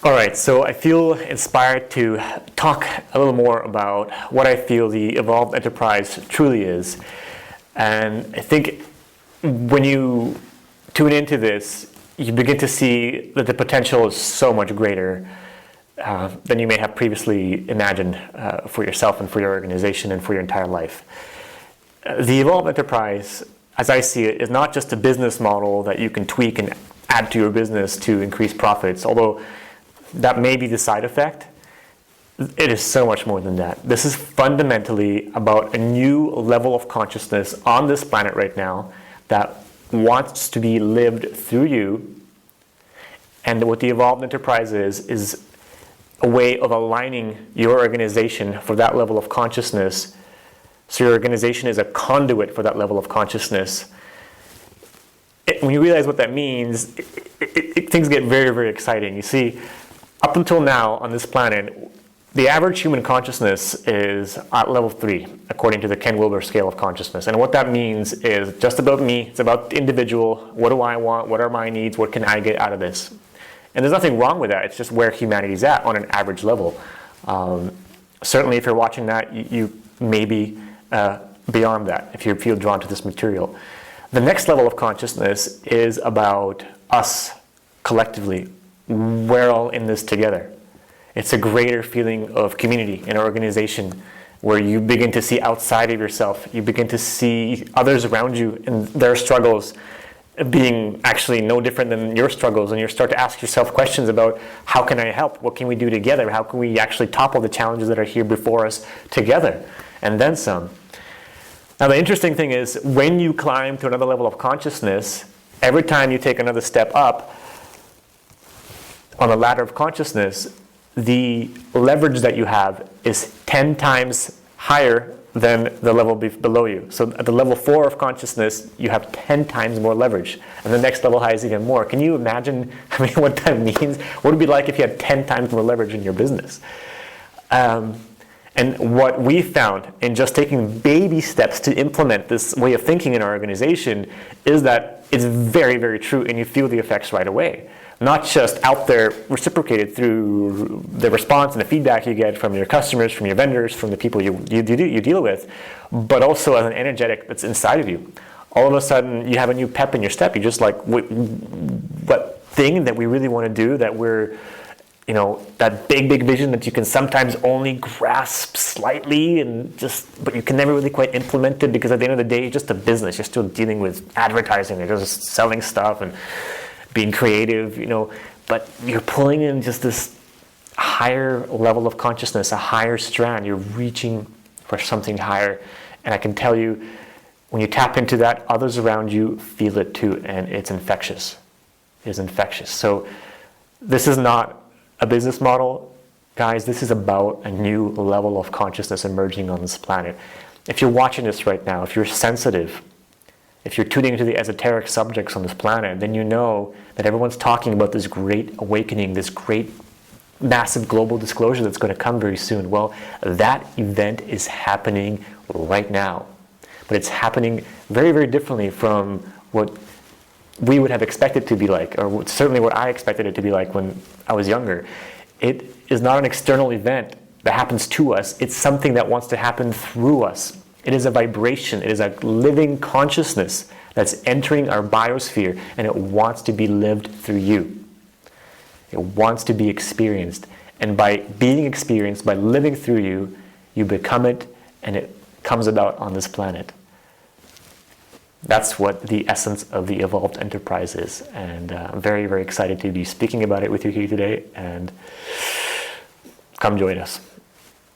All right, so I feel inspired to talk a little more about what I feel the evolved enterprise truly is. And I think when you tune into this, you begin to see that the potential is so much greater than you may have previously imagined for yourself and for your organization and for your entire life. The evolved enterprise, as I see it, is not just a business model that you can tweak and add to your business to increase profits, although that may be the side effect. It is so much more than that. This is fundamentally about a new level of consciousness on this planet right now that wants to be lived through you. And what the evolved enterprise is a way of aligning your organization for that level of consciousness, so your organization is a conduit for that level of consciousness. When you realize what that means, things get very, very exciting. You see, up until now on this planet, the average human consciousness is at level 3, according to the Ken Wilber scale of consciousness. And what that means is just about me. It's about the individual. What do I want? What are my needs? What can I get out of this? And there's nothing wrong with that. It's just where humanity's at on an average level. Certainly, if you're watching that, you may be beyond that if you feel drawn to this material. The next level of consciousness is about us collectively. We're all in this together. It's a greater feeling of community in our organization where you begin to see outside of yourself. You begin to see others around you and their struggles being actually no different than your struggles, and you start to ask yourself questions about how can I help? What can we do together? How can we actually topple the challenges that are here before us together? And then some. Now the interesting thing is when you climb to another level of consciousness, every time you take another step up on the ladder of consciousness, the leverage that you have is 10 times higher than the level below you. So at the level 4 of consciousness, you have 10 times more leverage. And the next level high is even more. Can you imagine what that means? What would it be like if you had 10 times more leverage in your business? And what we found in just taking baby steps to implement this way of thinking in our organization is that it's very, very true, and you feel the effects right away. Not just out there reciprocated through the response and the feedback you get from your customers, from your vendors, from the people you deal with, but also as an energetic that's inside of you. All of a sudden, you have a new pep in your step. You're just like, what thing that we really want to do, that we're, that big vision that you can sometimes only grasp slightly, but you can never really quite implement it, because at the end of the day, it's just a business. You're still dealing with advertising. You're just selling stuff and being creative, but you're pulling in just this higher level of consciousness, a higher strand. You're reaching for something higher. And I can tell you, when you tap into that, others around you feel it too, and it's infectious. It's infectious. So this is not a business model, guys. This is about a new level of consciousness emerging on this planet. If you're watching this right now, if you're sensitive, if you're tuning into the esoteric subjects on this planet, then you know that everyone's talking about this great awakening, this great massive global disclosure that's going to come very soon. Well, that event is happening right now. But it's happening very, very differently from what we would have expected to be like, or certainly what I expected it to be like when I was younger. It is not an external event that happens to us. It's something that wants to happen through us. It is a vibration. It is a living consciousness that's entering our biosphere, and it wants to be lived through you. It wants to be experienced. And by being experienced, by living through you, you become it, and it comes about on this planet. That's what the essence of the evolved enterprise is. And I'm very, very excited to be speaking about it with you here today. And come join us.